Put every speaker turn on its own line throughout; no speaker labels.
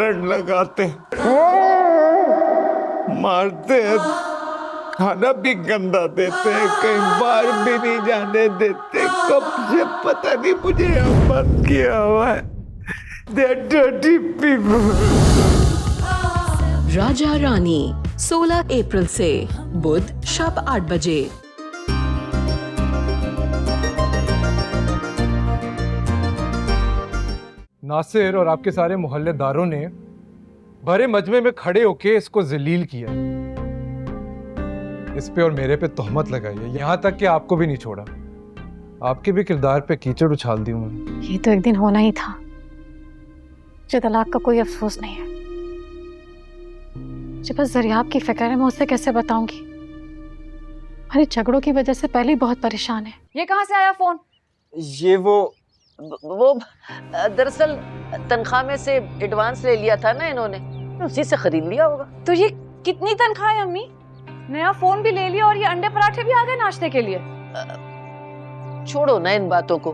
Current लगाते हैं, मारते हैं, खाना भी गंदा देते हैं, कहीं बाहर भी नहीं जाने देते। कब से पता नहीं मुझे यहाँ बंद किया हुआ है। They're dirty people.
Raja Rani 16 अप्रैल से बुध शाम 8 बजे।
नासिर और आपके सारे मोहल्लेदारों ने भरे मजमे में खड़े होके इसको जलील किया। इस पे और मेरे पे तोहमत लगाई है, यहाँ तक कि आपको भी नहीं छोड़ा। आपके भी किरदार पे कीचड़ उछाल दी उन्होंने।
ये तो एक दिन होना ही था। मुझे तलाक का कोई अफसोस नहीं है। जब बस जरियाब की फिक्र है, मैं उसे कैसे बताऊंगी? हमारे झगड़ों की वजह से पहले ही बहुत परेशान है।
ये कहाँ से आया फोन?
ये वो दरअसल तनख्वाह में से एडवांस ले लिया था ना इन्होंने, उसी से खरीद लिया होगा।
तो ये कितनी तनख्वाह है अम्मी? नया फोन भी ले लिया और ये अंडे पराठे भी आ गए नाश्ते के लिए।
छोड़ो ना इन बातों को,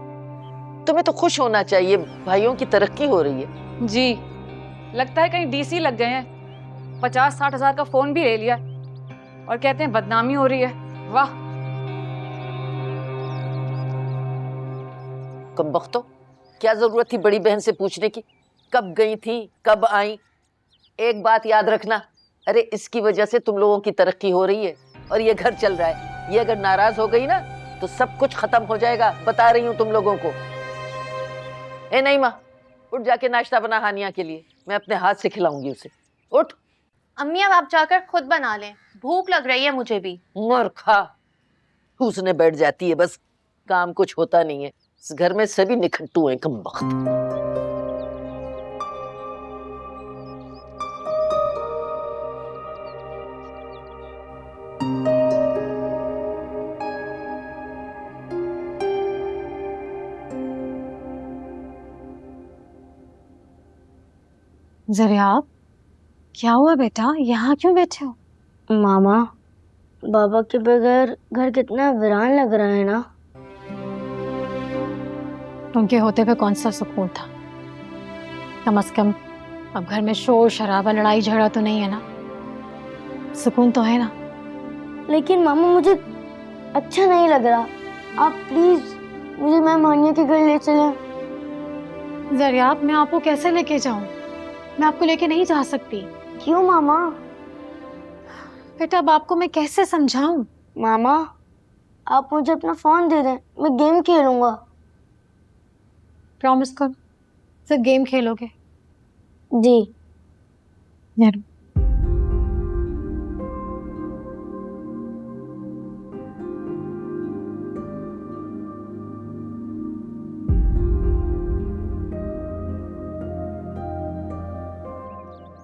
तुम्हें तो खुश होना चाहिए, भाइयों की तरक्की हो रही है।
जी, लगता है कहीं डीसी लग गए हैं। 50-60 हजार का फोन भी ले लिया और कहते हैं बदनामी हो रही है। वाह,
कम बख्तो, क्या जरूरत थी बड़ी बहन से पूछने की? कब गई थी, कब आई? एक बात याद रखना, अरे इसकी वजह से तुम लोगों की तरक्की हो रही है और ये घर चल रहा है। ये अगर नाराज हो गई ना तो सब कुछ खत्म हो जाएगा, बता रही हूँ तुम लोगों को। ए नहीं माँ, उठ जाके नाश्ता बना हानिया के लिए, मैं अपने हाथ से खिलाऊंगी उसे। उठ।
अम्मी अब आप जाकर खुद बना लें, भूख लग रही है मुझे भी।
मर खा, उसने बैठ जाती है, बस काम कुछ होता नहीं है। इस घर में सभी निखट्टू हैं, कम वक्त।
जरियाब, क्या हुआ बेटा? यहाँ क्यों बैठे हो?
मामा, बाबा के बगैर घर कितना वीरान लग रहा है ना।
उनके होते हुए कौन सा सुकून था? कम से कम अब घर में शोर शराबा, लड़ाई झगड़ा तो नहीं है ना? सुकून तो है ना?
लेकिन मामा मुझे अच्छा नहीं लग रहा। आप प्लीज मुझे मैम हानिया के घर ले चलें।
जरियाब, मैं आपको कैसे लेके जाऊं? मैं आपको लेके नहीं जा सकती।
क्यों मामा?
बेटा, अब आपको मैं कैसे समझाऊं?
मामा, आप मुझे अपना फोन दे दें, मैं गेम खेलूंगा।
प्रॉमिस करो, सिर्फ गेम खेलोगे?
जी।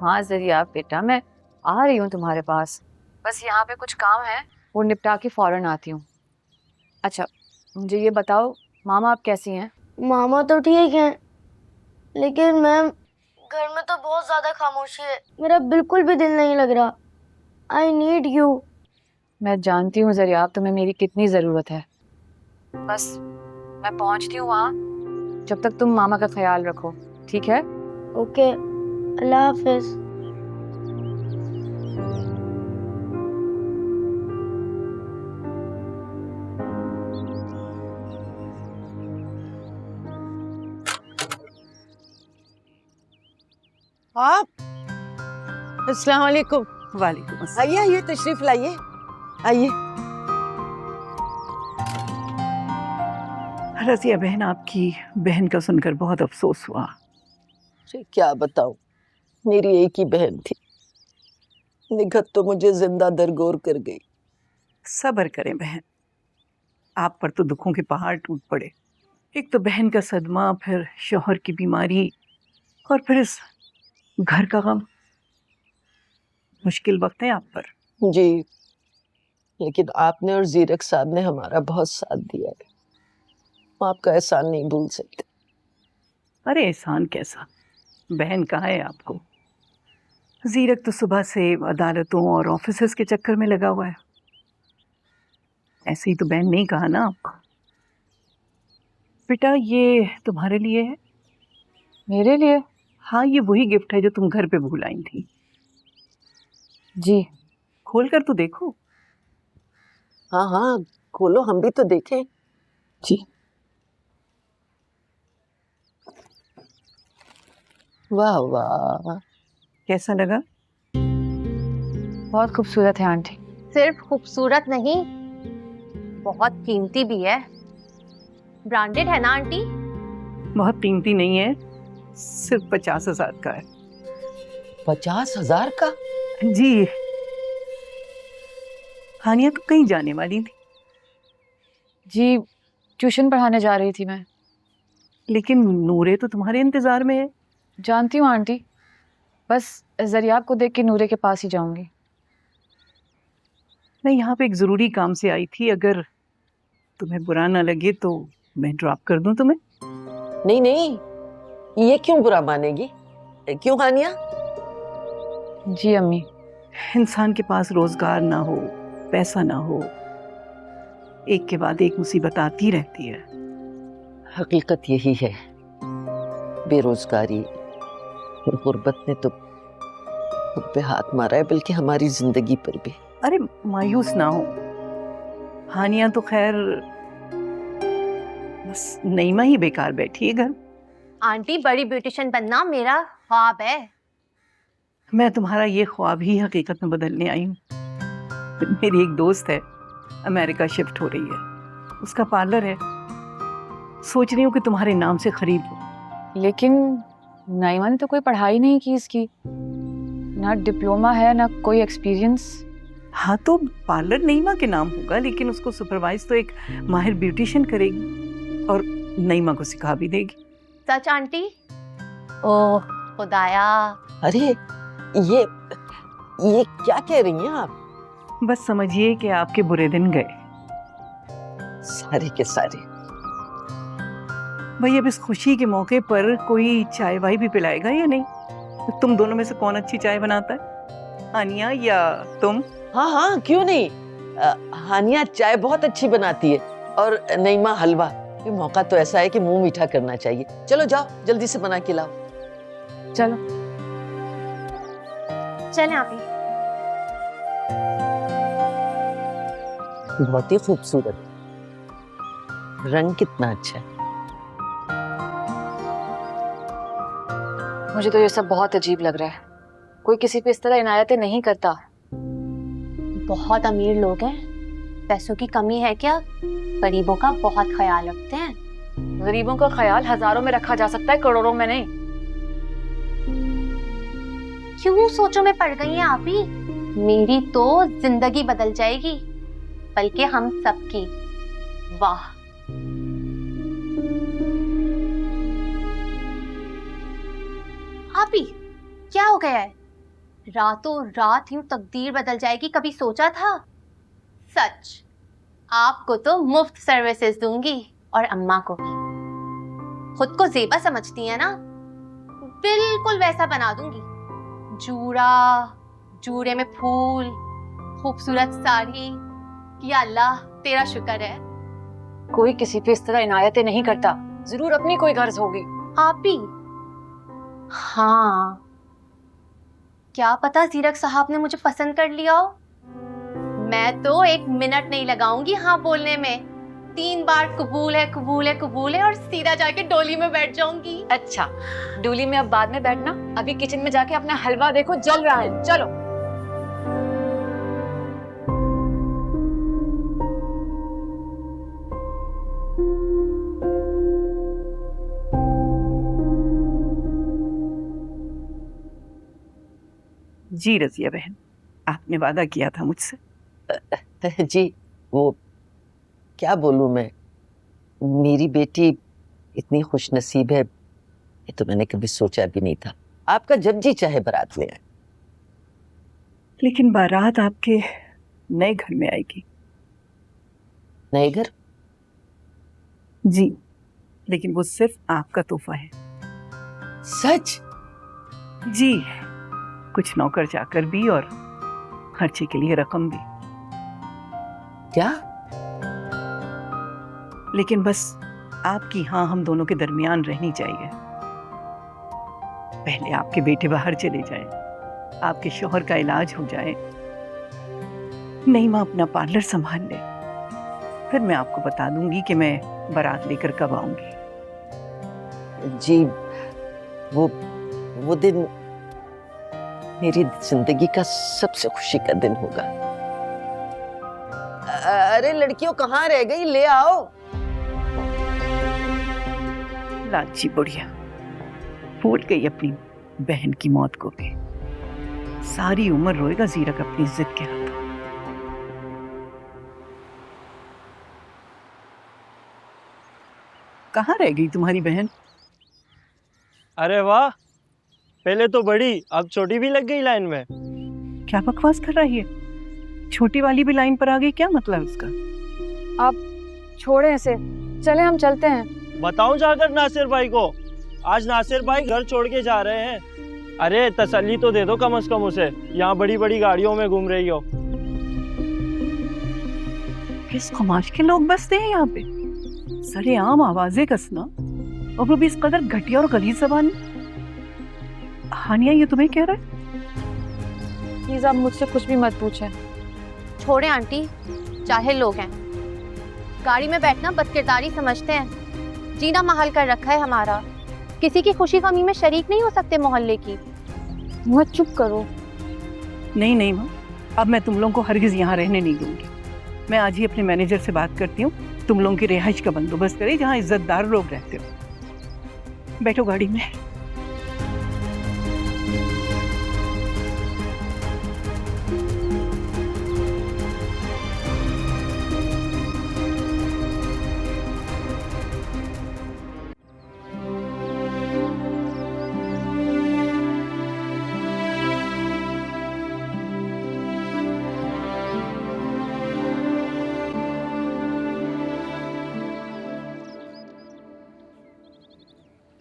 हाँ जरिया बेटा, मैं आ रही हूँ तुम्हारे पास। बस यहाँ पे कुछ काम है, वो निपटा के फौरन आती हूँ। अच्छा, मुझे ये बताओ, मामा आप कैसी हैं?
मामा तो ठीक है, लेकिन मैम घर में तो बहुत ज्यादा खामोशी है। मेरा बिल्कुल भी दिल नहीं लग रहा। I need you.
मैं जानती हूँ जरिया, तुम्हें मेरी कितनी ज़रूरत है। बस मैं पहुँचती हूँ वहाँ, जब तक तुम मामा का ख्याल रखो, ठीक है?
ओके, अल्लाह हाफिज।
आप? अस्सलाम वालेकुम।
वालेकुम अस्सलाम।
आइए आइए, तशरीफ लाइए, आइए।
रज़िया बहन, आपकी बहन का सुनकर बहुत अफसोस हुआ।
क्या बताऊं, मेरी एक ही बहन थी, निगहत तो मुझे जिंदा दरगोर कर गई।
सब्र करें बहन, आप पर तो दुखों के पहाड़ टूट पड़े। एक तो बहन का सदमा, फिर शौहर की बीमारी, और फिर इस घर का गम। मुश्किल वक्त है आप पर।
जी, लेकिन आपने और जीरक साहब ने हमारा बहुत साथ दिया है, हम आपका एहसान नहीं भूल सकते।
अरे एहसान कैसा, बहन कहाँ है आपको? जीरक तो सुबह से अदालतों और ऑफिसेस के चक्कर में लगा हुआ है। ऐसे ही तो बहन नहीं कहा ना आपको। बेटा, ये तुम्हारे लिए है।
मेरे लिए?
हाँ, ये वही गिफ्ट है जो तुम घर पे भूल आई थी।
जी।
खोल कर तो देखो।
हाँ हाँ, खोलो, हम भी तो देखें। जी। वाह वाह,
कैसा लगा?
बहुत खूबसूरत है आंटी।
सिर्फ खूबसूरत नहीं, बहुत कीमती भी है। ब्रांडेड है ना आंटी?
बहुत कीमती नहीं है, सिर्फ 50,000 का है।
50,000 का?
जी। हानिया तो कहीं जाने वाली थी,
जी, ट्यूशन पढ़ाने जा रही थी मैं।
लेकिन नूरे तो तुम्हारे इंतजार में है।
जानती हूँ आंटी, बस जरियाब को देख के नूरे के पास ही जाऊंगी।
मैं यहाँ पे एक जरूरी काम से आई थी, अगर तुम्हें बुरा ना लगे तो मैं ड्रॉप कर दूं तुम्हें?
नहीं नहीं, ये क्यों बुरा मानेगी? क्यों हानिया?
जी अम्मी।
इंसान के पास रोजगार ना हो, पैसा ना हो, एक के बाद एक मुसीबत आती रहती है।
हकीकत यही है, बेरोजगारी और गुर्बत ने तो खुद पे हाथ मारा है, बल्कि हमारी जिंदगी पर भी।
अरे मायूस ना हो, हानिया तो खैर बस नईमा ही बेकार बैठी है घर।
आंटी, बड़ी ब्यूटिशियन बनना मेरा ख्वाब है।
मैं तुम्हारा ये ख्वाब ही हकीकत में बदलने आई हूँ। मेरी एक दोस्त है, अमेरिका शिफ्ट हो रही है, उसका पार्लर है, सोच रही हूँ कि तुम्हारे नाम से खरीद लूं।
लेकिन नाइमा ने तो कोई पढ़ाई नहीं की इसकी, ना डिप्लोमा है ना कोई एक्सपीरियंस।
हाँ, तो पार्लर नईमा के नाम होगा, लेकिन उसको सुपरवाइज तो एक माहिर ब्यूटिशियन करेगी और नईमा को सिखा भी देगी।
सच आंटी? ओह खुदाया।
अरे ये क्या कह रही हैं आप?
बस समझिए कि आपके बुरे दिन गए
सारे के सारे।
भाई, अब इस खुशी के मौके पर कोई चाय वाय भी पिलाएगा या नहीं? तो तुम दोनों में से कौन अच्छी चाय बनाता है, हानिया या तुम?
हाँ हाँ, क्यों नहीं। हानिया चाय बहुत अच्छी बनाती है और नईमा हलवा। ये मौका तो ऐसा है कि मुंह मीठा करना चाहिए। चलो जाओ, जल्दी से बना के लाओ।
चलो
चलें आप ही।
बहुत ही खूबसूरत, रंग कितना अच्छा है।
मुझे तो ये सब बहुत अजीब लग रहा है, कोई किसी पे इस तरह इनायतें नहीं करता।
बहुत अमीर लोग हैं, पैसों की कमी है क्या? गरीबों का बहुत ख्याल रखते हैं।
गरीबों का ख्याल हजारों में रखा जा सकता है, करोड़ों में नहीं।
क्यों सोचों में पड़ गई हैं आप ही? मेरी तो जिंदगी बदल जाएगी, बल्कि हम सबकी। वाह। आप ही क्या हो गया है? रातों रात यूं तकदीर बदल जाएगी, कभी सोचा था? सच, आपको तो मुफ्त सर्विसेज दूंगी और अम्मा को भी। खुद को ज़ेबा समझती है ना, बिल्कुल वैसा बना दूंगी। जूड़ा, जूड़े में फूल, खूबसूरत साड़ी। या अल्लाह तेरा शुक्र है।
कोई किसी पे इस तरह इनायतें नहीं करता, जरूर अपनी कोई गर्ज होगी।
आप ही? हाँ, क्या पता जीरक साहब ने मुझे पसंद कर लिया हो। मैं तो 1 मिनट नहीं लगाऊंगी हाँ बोलने में। 3 बार कबूल है कबूल है कबूल है और सीधा जाके डोली में बैठ जाऊंगी।
अच्छा, डोली में अब बाद में बैठना, अभी किचन में जाके अपना हलवा देखो जल रहा है। चलो।
जी रजिया बहन, आपने वादा किया था मुझसे।
जी, वो क्या बोलूं मैं, मेरी बेटी इतनी खुशनसीब है, ये तो मैंने कभी सोचा भी नहीं था। आपका जब जी चाहे बारात ले आए।
लेकिन बारात आपके नए घर में आएगी।
नए घर?
जी, लेकिन वो सिर्फ आपका तोहफा है।
सच?
जी, कुछ नौकर चाकर भी और खर्चे के लिए रकम भी।
क्या?
लेकिन बस आपकी हाँ हम दोनों के दरमियान रहनी चाहिए। पहले आपके बेटे बाहर चले जाए, आपके शौहर का इलाज हो जाए, नईमा अपना पार्लर संभाल ले, फिर मैं आपको बता दूंगी कि मैं बारात लेकर कब आऊंगी।
जी वो दिन मेरी जिंदगी का सबसे खुशी का दिन होगा। अरे लड़कियों कहाँ रह गई, ले आओ।
लालची बुढ़िया भूल गई अपनी बहन की मौत को भी। सारी उम्र रोएगा जीरक अपनी जिद के हाथ। कहाँ रह गई तुम्हारी बहन?
अरे वाह, पहले तो बड़ी अब छोटी भी लग गई लाइन में।
क्या बकवास कर रही है? छोटी वाली भी लाइन पर आ गई, क्या मतलब इसका?
आप छोड़े इसे, चले हम चलते हैं।
बताऊं जाकर नासिर भाई को, आज नासिर भाई घर छोड़ के जा रहे हैं। अरे तसल्ली तो दे दो कम से कम उसे, यहाँ बड़ी बड़ी गाड़ियों में घूम रही हो।
किस खमाश के लोग बसते हैं यहाँ पे? सरेआम आवाजें कसना, और वो भी इस कदर घटिया और गलीज ज़बान। हानिया ये तुम्हें कह रहा है?
प्लीज आप मुझसे कुछ भी मत पूछें।
छोड़े आंटी, चाहे लोग हैं, गाड़ी में बैठना बदकिरदारी समझते हैं। जीना महल कर रखा है हमारा, किसी की खुशी गमी में शरीक नहीं हो सकते मोहल्ले की।
मत चुप करो।
नहीं नहीं माँ, अब मैं तुम लोगों को हरगिज यहाँ रहने नहीं दूंगी। मैं आज ही अपने मैनेजर से बात करती हूँ, तुम लोगों की रिहाइश का बंदोबस्त करे जहाँ इज्जतदार लोग रहते हो। बैठो गाड़ी में।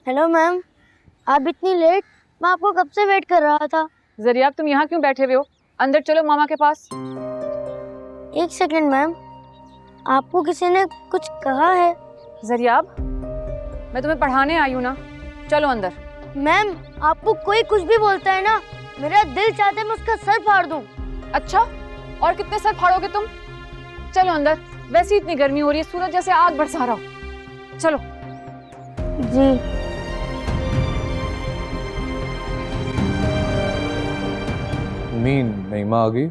हेलो मैम, आप इतनी लेट? मैं आपको कब से वेट कर रहा था।
जरिया तुम यहाँ क्यों बैठे हुए हो? अंदर चलो मामा के पास।
एक सेकंड मैम, आपको किसी ने कुछ कहा है?
जरियाब, मैं तुम्हें पढ़ाने आई हूँ ना, चलो अंदर।
मैम, आपको कोई कुछ भी बोलता है ना, मेरा दिल चाहता है मैं उसका सर फाड़ दूं।
अच्छा, और कितने सर फाड़ोगे तुम? चलो अंदर, वैसे ही इतनी गर्मी हो रही है, सूरज जैसे आग बरसा रहा हो। चलो।
जी।
मीन नईमा आ गई?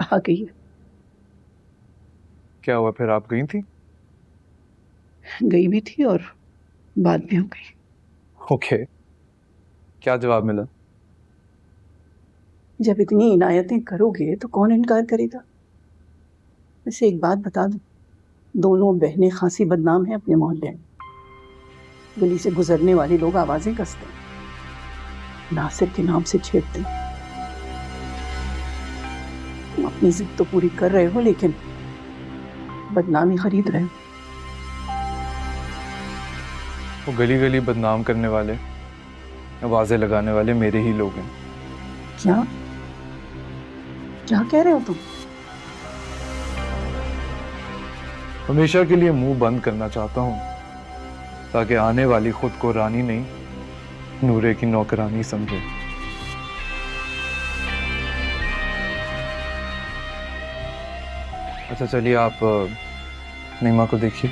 आ गई है।
क्या हुआ फिर, आप गई थी?
गई भी थी और बात भी हो गई।
ओके, क्या जवाब मिला?
जब इतनी इनायतें करोगे तो कौन इनकार करेगा। वैसे एक बात बता दूं, दोनों बहनें खासी बदनाम हैं अपने मोहल्ले में। गली से गुजरने वाले लोग आवाजें कसते हैं, नासिर के नाम से छेड़ते हैं। तुम अपनी जिद तो पूरी कर रहे हो, लेकिन बदनामी खरीद रहे हो।
वो गली गली बदनाम करने वाले, आवाजें लगाने वाले मेरे ही लोग हैं।
क्या क्या कह रहे हो तुम?
हमेशा के लिए मुंह बंद करना चाहता हूं, ताकि आने वाली खुद को रानी नहीं, नूरे की नौकरानी समझे। अच्छा चलिए, आप नईमा को देखिए।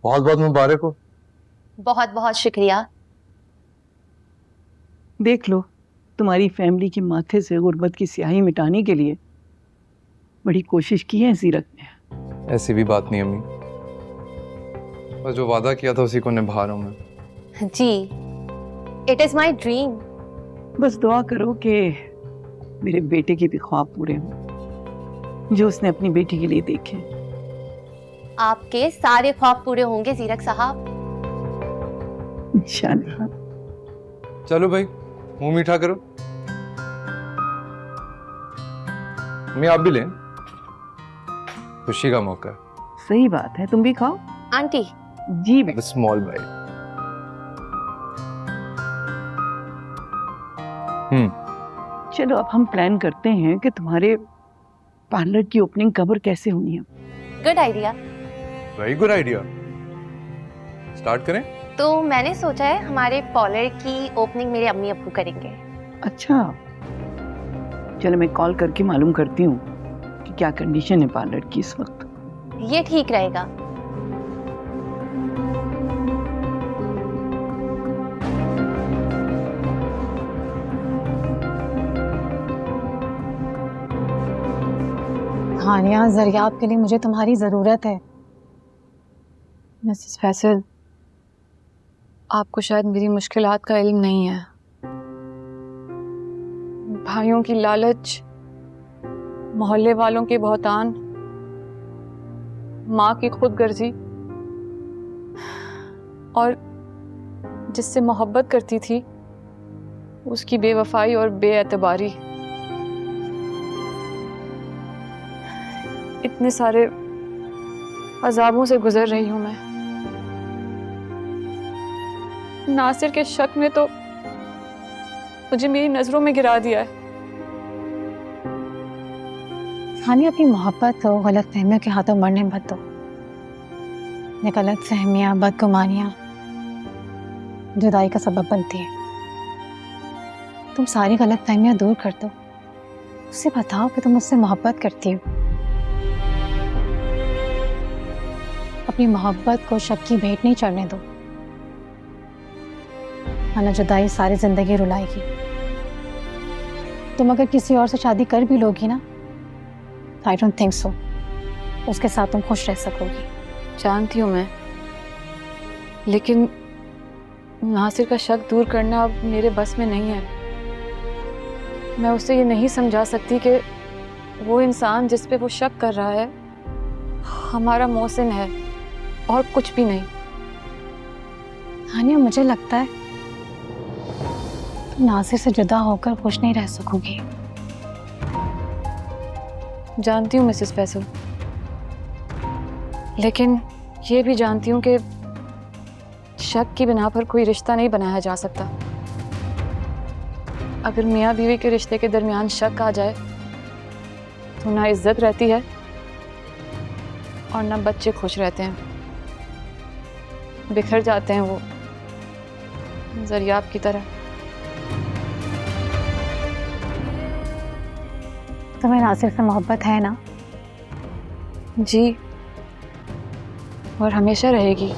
बहुत बहुत मुबारक हो।
बहुत बहुत शुक्रिया।
देख लो, तुम्हारी फैमिली के माथे से गुर्बत की स्याही मिटाने के लिए बड़ी कोशिश की है जीरक ने।
ऐसी भी बात नहीं अम्मी, और जो वादा किया था उसी को निभा रहा हूं मैं।
जी, इट इज माई ड्रीम।
बस दुआ करो कि मेरे बेटे के भी ख्वाब पूरे हों जो उसने अपनी बेटी के लिए देखे।
आपके सारे ख्वाब पूरे होंगे जीरक साहब,
इंशाल्लाह।
चलो भाई, मुंह मीठा करो। मम्मी आप भी लें, खुशी का मौका है।
सही बात है, तुम भी खाओ।
आंटी
जी बेटा।
Small bite.
चलो अब हम प्लान करते हैं कि तुम्हारे पार्लर की ओपनिंग कब और कैसे होनी है।
Good idea.
Very good idea, start करें।
तो मैंने सोचा है हमारे पार्लर की ओपनिंग मेरे अम्मी अब्बू करेंगे।
अच्छा, चलो मैं कॉल करके मालूम करती हूँ कि क्या कंडीशन है पार्लर की इस वक्त।
ये ठीक रहेगा।
हानिया, जरियाब के लिए मुझे तुम्हारी ज़रूरत है।
मिसेस फैसल, आपको शायद मेरी मुश्किलात का इल्म नहीं है। भाइयों की लालच, मोहल्ले वालों के बहुतान, माँ की खुदगर्जी और जिससे मोहब्बत करती थी उसकी बेवफाई और बेएतबारी, इतने सारे अजाबों से गुजर रही हूं मैं। नासिर के शक में तो मुझे मेरी नजरों में गिरा दिया है।
हानिया, अपनी मोहब्बत को गलत फहमियों के हाथों मरने मत दो। ये गलत फहमियाँ, बदगुमानियाँ जुदाई का सबब बनती है। तुम सारी गलत फहमियाँ दूर कर दो, उससे बताओ कि तुम उससे मोहब्बत करती हो। अपनी मोहब्बत को शक की भेंट नहीं चढ़ने दो, वरना जुदाई सारी जिंदगी रुलाएगी। तुम अगर किसी और से शादी कर भी लोगी ना, आई डोंट थिंक सो उसके साथ तुम खुश रह सकोगी।
जानती हूँ मैं, लेकिन नासिर का शक दूर करना अब मेरे बस में नहीं है। मैं उसे ये नहीं समझा सकती कि वो इंसान जिस पे वो शक कर रहा है हमारा मोहसिन है और कुछ भी नहीं।
हानिया, मुझे लगता है तुम नासिर से जुदा होकर खुश नहीं रह सकोगी।
जानती हूँ मिसेस फैसल, लेकिन ये भी जानती हूँ कि शक की बिना पर कोई रिश्ता नहीं बनाया जा सकता। अगर मियाँ बीवी के रिश्ते के दरमियान शक आ जाए तो ना इज्जत रहती है और ना बच्चे खुश रहते हैं, बिखर जाते हैं वो जरियाब की तरह।
तुम्हें नासिर से मोहब्बत है ना?
जी, और हमेशा रहेगी।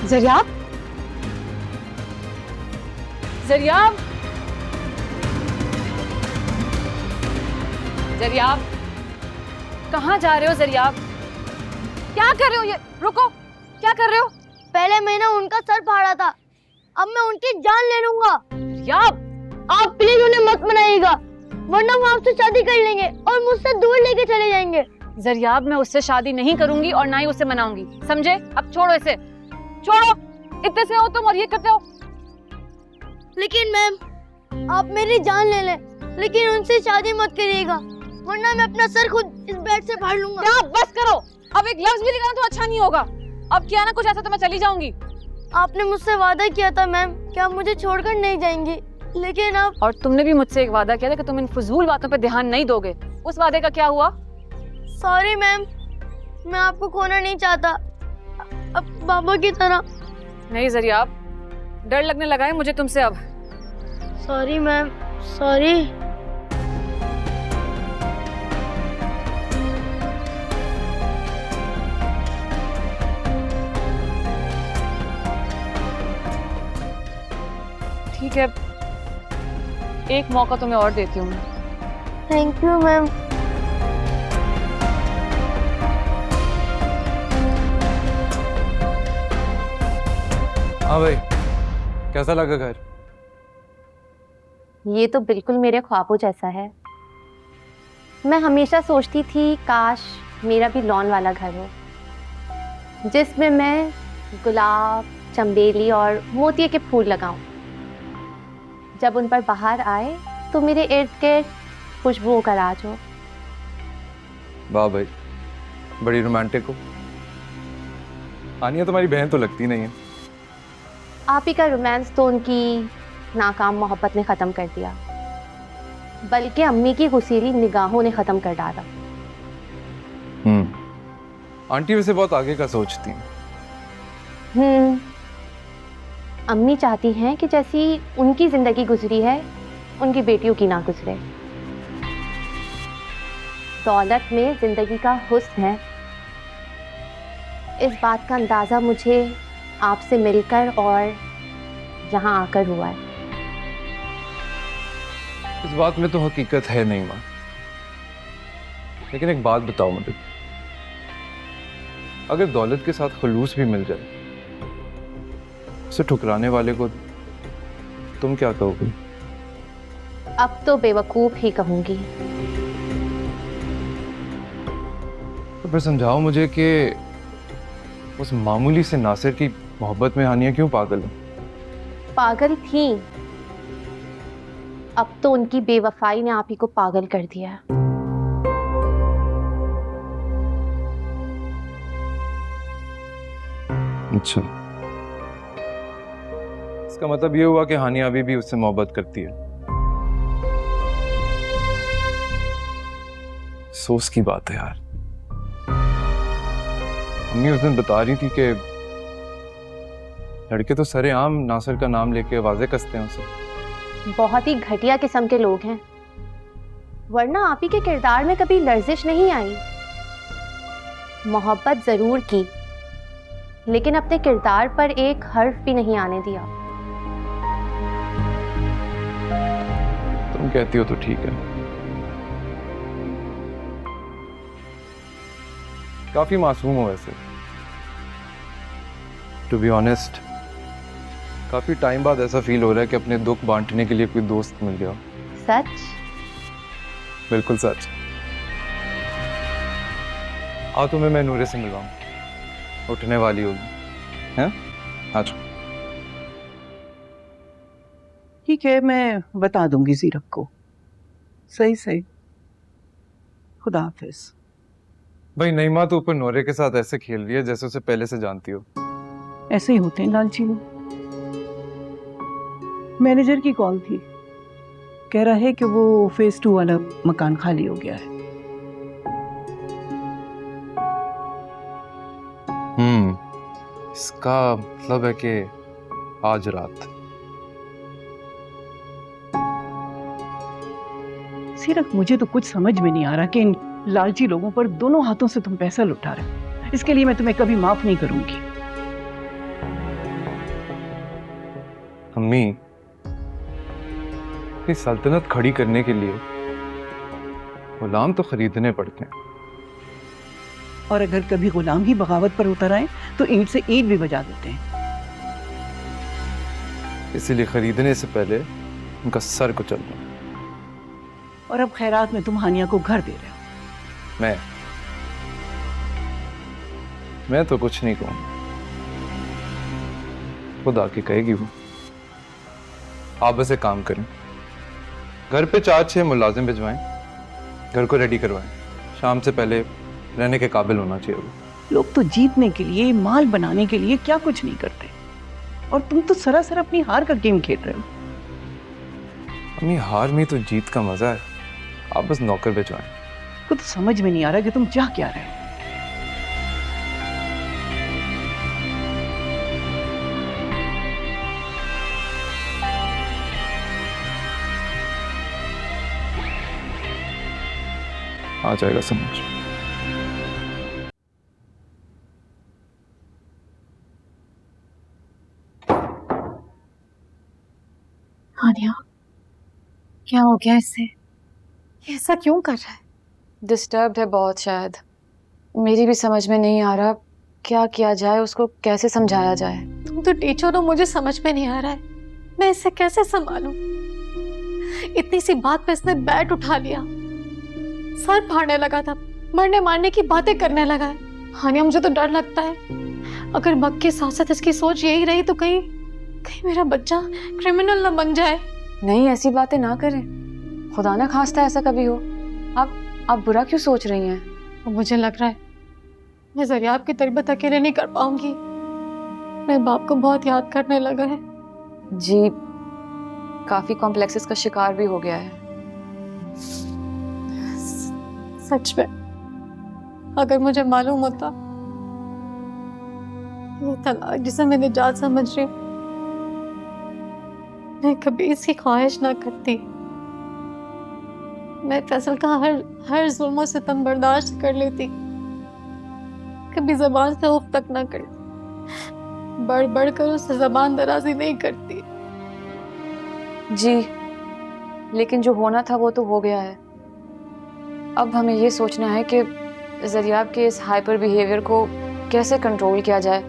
जरियाब,
जरियाब, जरियाब, कहाँ जा रहे हो जरियाब? क्या कर रहे हो? ये रुको, क्या कर रहे हो?
पहले मैंने उनका सर फाड़ा था, अब मैं उनकी जान ले लूंगा।
जरियाब,
आप प्लीज उन्हें मत मनाइएगा, वरना वो आपसे शादी कर लेंगे और मुझसे दूर लेके चले जाएंगे।
जरियाब, मैं उससे शादी नहीं करूंगी और ना ही उसे मनाऊंगी, समझे? अब छोड़ो इसे, छोड़ो। इतने से हो तुम और ये करते हो।
लेकिन मैम, आप मेरी जान ले लें, लेकिन उनसे शादी मत करिएगा, वरना मैं अपना सर खुद इस बेड से फाड़ लूंगा।
क्या? बस करो, अब एक लफ्ज भी निकालना तो अच्छा नहीं होगा। अब किया ना कुछ ऐसा तो मैं चली जाऊंगी।
आपने मुझसे वादा किया था मैम कि आप मुझे छोड़कर नहीं जाएंगी, लेकिन अब।
और तुमने भी मुझसे एक वादा किया था कि तुम इन फजूल बातों पे ध्यान नहीं दोगे। उस वादे का क्या हुआ?
सॉरी मैम, मैं आपको खोना नहीं चाहता, अब बाबा की तरह।
नहीं जरियाब, डर लगने लगा है मुझे तुमसे अब।
Sorry ma'am, sorry.
ठीक है, एक मौका तुम्हें और देती हूँ।
Thank you ma'am.
हाँ भाई, कैसा लगा घर?
ये तो बिल्कुल मेरे ख्वाबों जैसा है। मैं हमेशा सोचती थी काश मेरा भी लॉन वाला घर हो, जिसमें मैं गुलाब, चंबेली और मोतिये के फूल लगाऊं। जब उन पर बाहर आए तो मेरे इर्द गिर्द खुशबुओं का राज हो।
वाह भाई, बड़ी रोमांटिक हो। आनिया तुम्हारी बहन तो लगती नहीं है।
आप ही का रोमांस तो उनकी नाकाम मोहब्बत ने ख़त्म कर दिया, बल्कि अम्मी की गुस्सीली निगाहों ने ख़त्म कर डाला।
आंटी वैसे बहुत आगे का सोचती हैं।
अम्मी चाहती हैं कि जैसी उनकी ज़िंदगी गुजरी है उनकी बेटियों की ना गुजरे। दौलत में ज़िंदगी का हुस्न है, इस बात का अंदाज़ा मुझे आपसे मिलकर और यहाँ आकर हुआ है।
इस बात में तो हकीकत है नहीं माँ, लेकिन एक बात बताओ मुझे, अगर दौलत के साथ खलूस भी मिल जाए, उसे ठुकराने वाले को तुम क्या कहोगे?
अब तो बेवकूफ़ ही कहूँगी।
तो फिर समझाओ मुझे कि उस मामूली से नासिर की मोहब्बत में हानिया क्यों पागल है?
पागल थी, अब तो उनकी बेवफाई ने आप ही को पागल कर दिया।
अच्छा, इसका मतलब ये हुआ कि हानिया अभी भी उससे मोहब्बत करती है। अफसोस की बात है यार। अम्मी उस दिन बता रही थी कि लड़के तो सरेआम नासिर का नाम लेके आवाजें कसते हैं उसे।
बहुत ही घटिया किस्म के लोग हैं, वरना आप ही के किरदार में कभी लर्जिश नहीं आई। मोहब्बत जरूर की, लेकिन अपने किरदार पर एक हर्फ भी नहीं आने दिया।
तुम कहती हो तो ठीक है। काफी मासूम हो वैसे। टू बी ऑनेस्ट, काफी टाइम बाद ऐसा फील हो रहा है कि अपने दुख बांटने के लिए कोई दोस्त मिल गया।
सच?
बिल्कुल सच। आओ तुम्हें मैं नूरे से मिलवाऊं, उठने वाली होगी। हैं? आज
ठीक है, मैं बता दूंगी जीरक को। सही सही, खुदा हाफिज।
भाई नईमा तो ऊपर नूरे के साथ ऐसे खेल रही है जैसे उसे पहले से जानती हो।
ऐसे ही होते हैं लालची लोग। मैनेजर की कॉल थी, कह रहा है कि वो फेज 2 वाला मकान खाली हो गया है।
इसका मतलब है कि आज रात।
सीरक, मुझे तो कुछ समझ में नहीं आ रहा कि इन लालची लोगों पर दोनों हाथों से तुम पैसा लुटा रहे हो। इसके लिए मैं तुम्हें कभी माफ नहीं करूंगी।
अम्मी, ये सल्तनत खड़ी करने के लिए गुलाम तो खरीदने पड़ते हैं।
और अगर कभी गुलाम ही बगावत पर उतर आए तो ईंट से ईंट भी बजा देते हैं।
इसीलिए खरीदने से पहले उनका सर कुचल दो।
और अब खैरात में तुम हानिया को घर दे रहे हो।
मैं तो कुछ नहीं कहूंगा, खुद आके कहेगी वो। आप बस एक काम करें, घर पे 4-6 मुलाजिम भिजवाएं, घर को रेडी करवाएं। शाम से पहले रहने के काबिल होना चाहिए वो।
लोग तो जीतने के लिए, माल बनाने के लिए क्या कुछ नहीं करते, और तुम तो सरासर अपनी हार का गेम खेल रहे हो।
अम्मी, हार में तो जीत का मजा है। आप बस नौकर भिजवाएं।
को तो समझ में नहीं आ रहा कि तुम चाह क्या रहे हो।
आ जाएगा समझ।
हानिया, क्या हो गया इससे? ये ऐसा क्यों कर रहा है?
डिस्टर्ब्ड है बहुत शायद। मेरी भी समझ में नहीं आ रहा क्या किया जाए, उसको कैसे समझाया जाए।
तुम तो टीचर हो, मुझे समझ में नहीं आ रहा है मैं इसे कैसे संभालूं। इतनी सी बात पे इसने बैट उठा लिया, सर फाड़ने लगा था, मरने मारने की बातें करने लगा है। हानिया, मुझे तो डर लगता है अगर बग के साथ साथ इसकी सोच यही रही तो कहीं कहीं मेरा बच्चा क्रिमिनल ना बन जाए।
नहीं, ऐसी बातें ना करें, खुदा ना खास्ता ऐसा कभी हो। आप बुरा क्यों सोच रही हैं?
और मुझे लग रहा है मैं ज़रियाब की तरबियत अकेले नहीं कर पाऊंगी। मेरे बाप को बहुत याद करने लगा है।
जी, काफी कॉम्प्लेक्सेस का शिकार भी हो गया है।
सच में अगर मुझे मालूम होता, ये तलाक जिसे मैं निजात समझ रही हूँ, मैं कभी इसकी ख्वाहिश ना करती। मैं फैसल का हर जुल्म सितम बर्दाश्त कर लेती, कभी जबान से उफ तक ना करती, बढ़ बढ़ कर उससे जबान दराजी नहीं करती।
जी, लेकिन जो होना था वो तो हो गया है। अब हमें ये सोचना है कि ज़रियाब के इस हाइपर बिहेवियर को कैसे कंट्रोल किया जाए।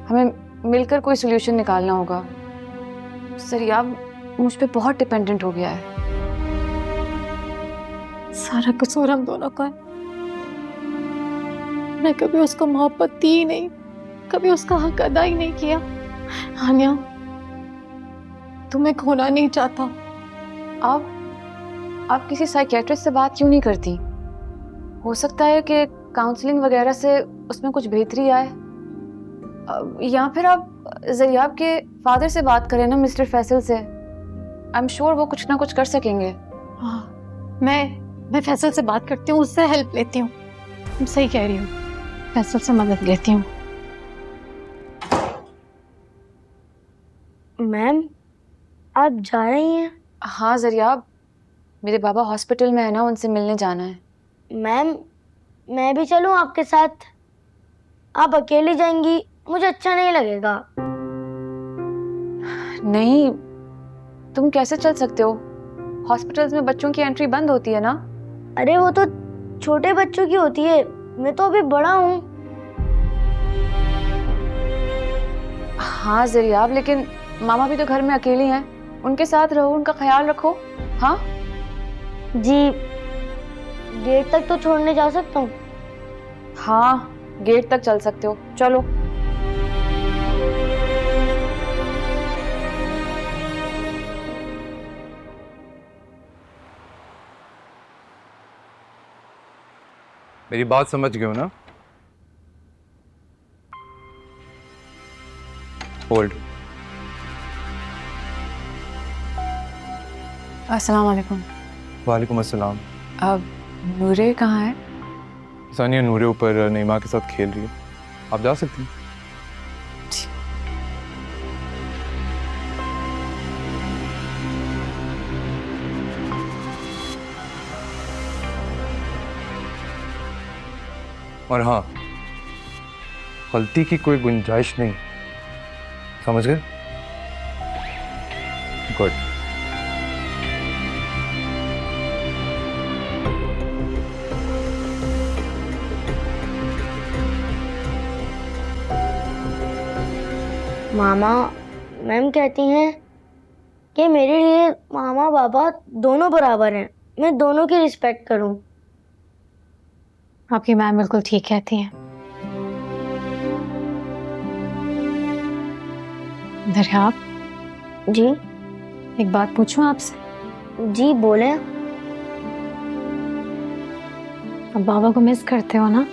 हमें मिलकर कोई सोल्यूशन निकालना होगा। ज़रियाब मुझ पे बहुत डिपेंडेंट हो गया है।
सारा कसूर हम दोनों का है। मैं कभी उसको मोहब्बत दी ही नहीं, कभी उसका हक अदा ही नहीं किया। हानिया, तुम्हें खोना नहीं चाहता।
आप किसी साइकियाट्रिस्ट से बात क्यों नहीं करती? हो सकता है कि काउंसलिंग वगैरह से उसमें कुछ बेहतरी आए। या फिर आप ज़रियाब के फादर से बात करें ना, मिस्टर फैसल से। आई एम श्योर वो कुछ ना कुछ कर सकेंगे।
हाँ, मैं फैसल से बात करती हूँ, उससे हेल्प लेती हूँ। तुम सही कह रही हो, फैसल से मदद लेती हूँ।
मैम, आप जा रही हैं?
हाँ ज़रियाब, मेरे बाबा हॉस्पिटल में है ना, उनसे मिलने जाना है।
मैम, मैं भी चलूं आपके साथ? आप अकेली जाएंगी, मुझे अच्छा नहीं लगेगा।
नहीं, तुम कैसे चल सकते हो? हॉस्पिटल्स में बच्चों की एंट्री बंद होती है ना।
अरे वो तो छोटे बच्चों की होती है, मैं तो अभी बड़ा हूँ।
हाँ ज़रियाब, लेकिन मामा भी तो घर में अकेली हैं। उनके साथ रहो, उनका ख्याल रखो। हाँ
जी, गेट तक तो छोड़ने जा सकता हूँ?
हाँ, गेट तक चल सकते हो, चलो।
मेरी बात समझ गए हो ना? होल्ड।
अस्सलाम वालेकुम।
वालेकुम अस्सलाम।
अब नूरे कहाँ है?
सानिया नूरे ऊपर नईमा के साथ खेल रही है, आप जा सकती हैं। और हाँ, गलती की कोई गुंजाइश नहीं, समझ गए? गुड।
मामा, मैम कहती हैं कि मेरे लिए मामा पापा दोनों बराबर हैं, मैं दोनों की रिस्पेक्ट करूं।
आपकी मैम बिल्कुल ठीक कहती हैं। ज़रियाब
जी?
एक बात पूछूं आपसे?
जी बोलें।
अब बाबा को मिस करते हो ना?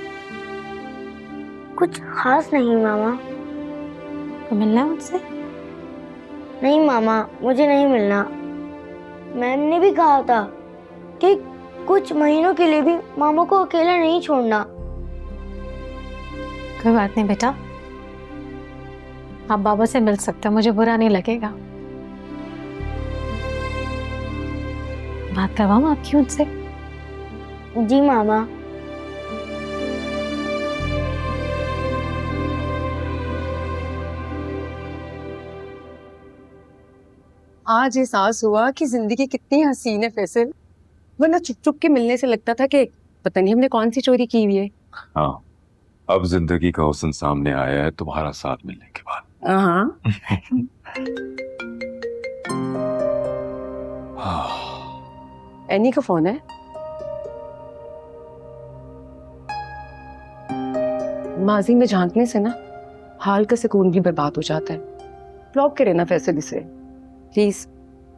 कुछ खास नहीं मामा।
तो मिलना है मुझसे?
नहीं मामा, मुझे नहीं मिलना। मैम ने भी कहा था कि कुछ महीनों के लिए भी मामा को अकेला नहीं छोड़ना।
कोई बात नहीं बेटा, आप बाबा से मिल सकते हो, मुझे बुरा नहीं लगेगा। बात करवाऊं आपकी उनसे?
जी मामा।
आज एहसास हुआ कि जिंदगी कितनी हसीन है फैसल, वरना चुप चुप के मिलने से लगता था कि पता नहीं हमने कौन सी चोरी की हुई है।
हाँ, अब जिंदगी का हुस्न सामने आया है तुम्हारा साथ मिलने के बाद।
हाँ। एनी का फोन है। माजी में झांकने से ना हाल का सुकून भी बर्बाद हो जाता है। ब्लॉक करे ना फैसल इसे प्लीज।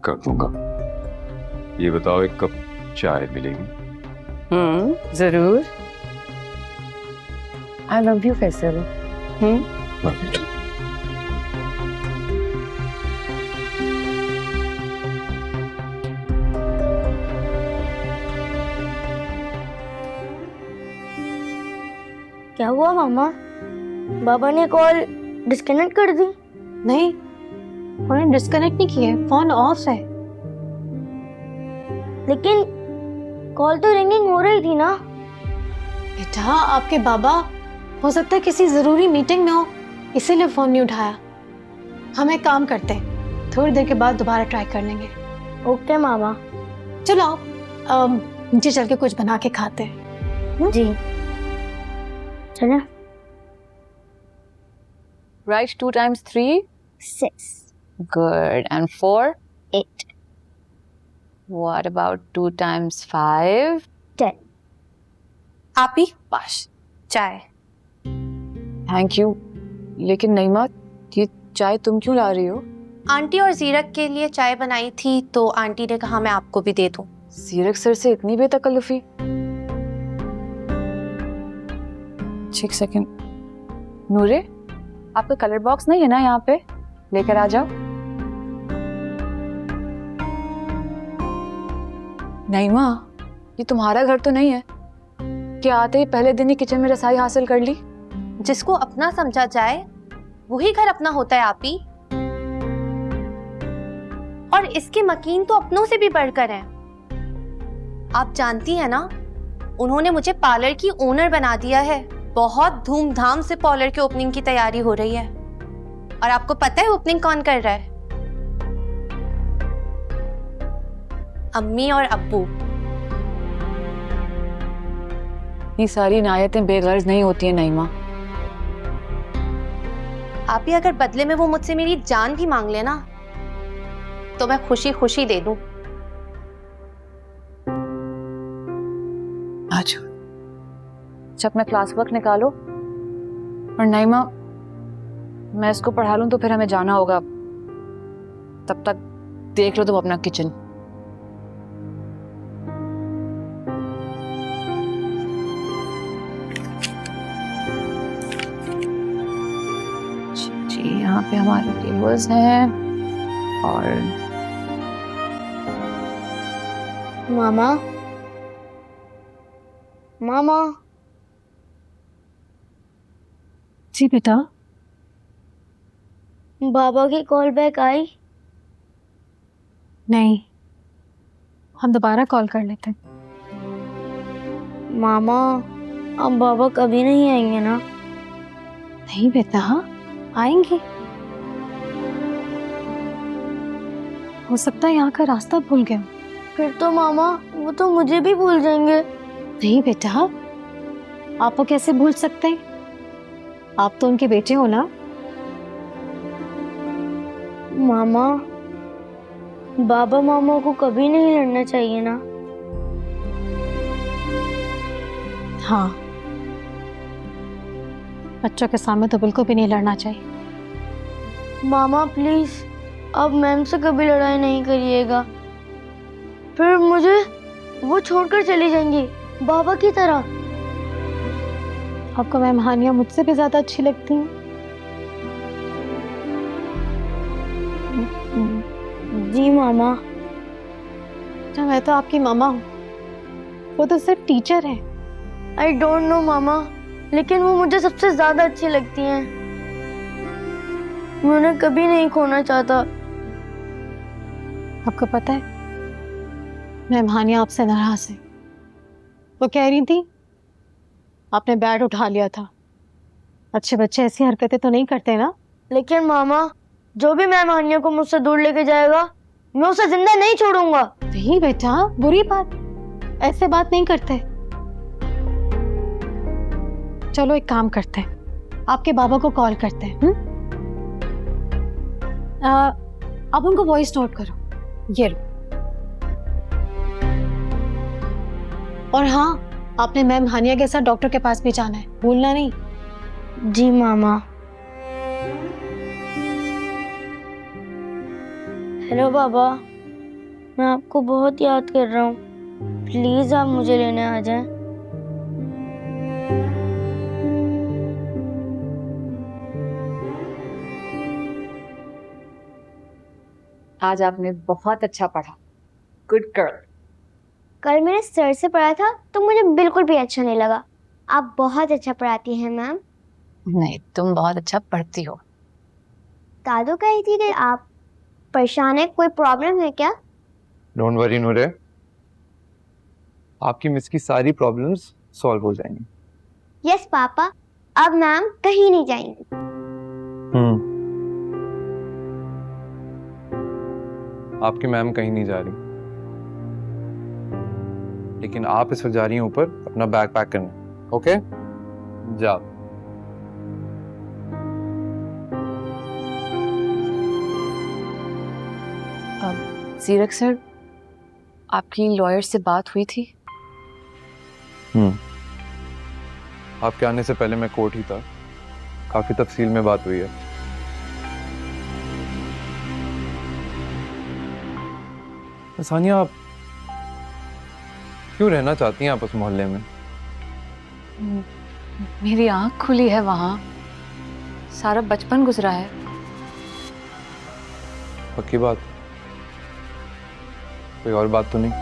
कर दूंगा। ये बताओ, एक कप चाय मिलेगी?
जरूर। I love you Faisal.
क्या हुआ मामा? बाबा ने कॉल डिस्कनेक्ट कर दी?
नहीं, उन्होंने डिस्कनेक्ट नहीं किया, फोन ऑफ है।
लेकिन कॉल तो रिंगिंग हो रही थी ना।
बेटा, आपके बाबा हो सकता है किसी जरूरी मीटिंग में हो, इसीलिए फोन नहीं उठाया। हम एक काम करते हैं, थोड़ी देर के बाद दोबारा ट्राई कर लेंगे।
ओके मामा।
चलो आओ, नीचे चल के कुछ बना के खाते हैं।
जी चलो।
Write 2 times 3.
6.
Good. And 4?
8.
What about 2 times 5?
10.
आप ही पाश चाय।
Thank you. लेकिन नईमा, ये चाय तुम क्यों ला रही हो?
आंटी और जीरक के लिए चाय बनाई थी तो आंटी ने कहा मैं आपको भी दे दूं।
जीरक सर से इतनी बेतकल्लुफी? एक सेकंड। नूरे, आपका कलर बॉक्स नहीं है ना यहाँ पे? लेकर आ जाओ। नहीं माँ, ये तुम्हारा घर तो नहीं है कि आते ही पहले दिन ही किचन में रसाई हासिल कर ली?
जिसको अपना समझा जाए वही घर अपना होता है आप ही। और इसके मकीन तो अपनों से भी बढ़कर हैं। आप जानती हैं ना, उन्होंने मुझे पार्लर की ओनर बना दिया है। बहुत धूमधाम से पार्लर के ओपनिंग की तैयारी हो रही है। और आपको पता है ओपनिंग कौन कर रहा है? अम्मी और अब्बू।
ये सारी इनायतें बेगर्ज नहीं होती हैं नईमा।
आप ही अगर बदले में वो मुझसे मेरी जान भी मांग लेना तो मैं खुशी खुशी दे दूं।
अच्छा, जब मैं क्लास वर्क निकालो और नईमा मैं इसको पढ़ा लूं तो फिर हमें जाना होगा। तब तक देख लो तुम अपना किचन। जी, यहाँ पे हमारे टेबल्स हैं और
मामा मामा।
जी बेटा।
बाबा की कॉल बैक आई?
नहीं, हम दोबारा कॉल कर लेते हैं।
मामा, अब बाबा कभी नहीं आएंगे ना?
नहीं बेटा, आएंगे। हो सकता है यहाँ का रास्ता भूल गए।
फिर तो मामा वो तो मुझे भी भूल जाएंगे।
नहीं बेटा, आप वो कैसे भूल सकते हैं? आप तो उनके बेटे हो ना।
मामा, बाबा मामा को कभी नहीं लड़ना चाहिए ना।
हाँ, बच्चों के सामने तो बिल्कुल भी नहीं लड़ना चाहिए।
मामा प्लीज, अब मैम से कभी लड़ाई नहीं करिएगा। फिर मुझे वो छोड़कर चली जाएंगी बाबा की तरह।
आपको मैम हानिया मुझसे भी ज्यादा अच्छी लगती हैं।
जी मामा।
मैं तो आपकी मामा हूँ, वो तो सिर्फ टीचर है।
आई डोंट नो मामा, लेकिन वो मुझे सबसे ज्यादा अच्छी लगती हैं। मैं उन्हें कभी नहीं खोना चाहता।
आपको पता है, मैम हानिया आपसे नाराज है। वो कह रही थी आपने बैट उठा लिया था। अच्छे बच्चे ऐसी हरकतें तो नहीं करते ना।
लेकिन मामा, जो भी मैम हानिया को मुझसे दूर लेके जाएगा मैं उसे जिंदा नहीं छोड़ूंगा।
नहीं बेटा, बुरी बात, ऐसे बात नहीं करते। चलो एक काम करते हैं, आपके बाबा को कॉल करते हैं। आप उनको वॉइस नोट करो, ये लो। और हाँ, आपने मैम हानिया के साथ डॉक्टर के पास भी जाना है, भूलना नहीं।
जी मामा। हेलो बाबा, मैं आपको बहुत याद कर रहा हूँ। प्लीज आप मुझे लेने आ जाएं।
आज आपने बहुत अच्छा पढ़ा, गुड गर्ल।
कल मैंने सर से पढ़ा था तो मुझे बिल्कुल भी अच्छा नहीं लगा। आप बहुत अच्छा पढ़ाती हैं मैम।
नहीं, तुम बहुत अच्छा पढ़ती हो।
दादू कही थी कि आप परेशान है, कोई प्रॉब्लम है क्या?
डोंट वरी नूरे, आपकी मिस की सारी प्रॉब्लम्स सॉल्व हो जाएंगी।
यस पापा, अब मैम कहीं नहीं जाएंगी।
आपकी मैम कहीं नहीं जा रही, लेकिन आप इस वक्त जा रही हैं ऊपर अपना बैग पैक करने। ओके, जाओ।
जीरक सर, आपकी लॉयर से बात हुई थी?
आपके आने से पहले मैं कोर्ट ही था, काफी तफसील में बात हुई है। सानिया, आप क्यों रहना चाहती हैं आप उस मोहल्ले में?
मेरी आंख खुली है, वहां सारा बचपन गुजरा है।
पक्की बात? कोई और बात तो नहीं?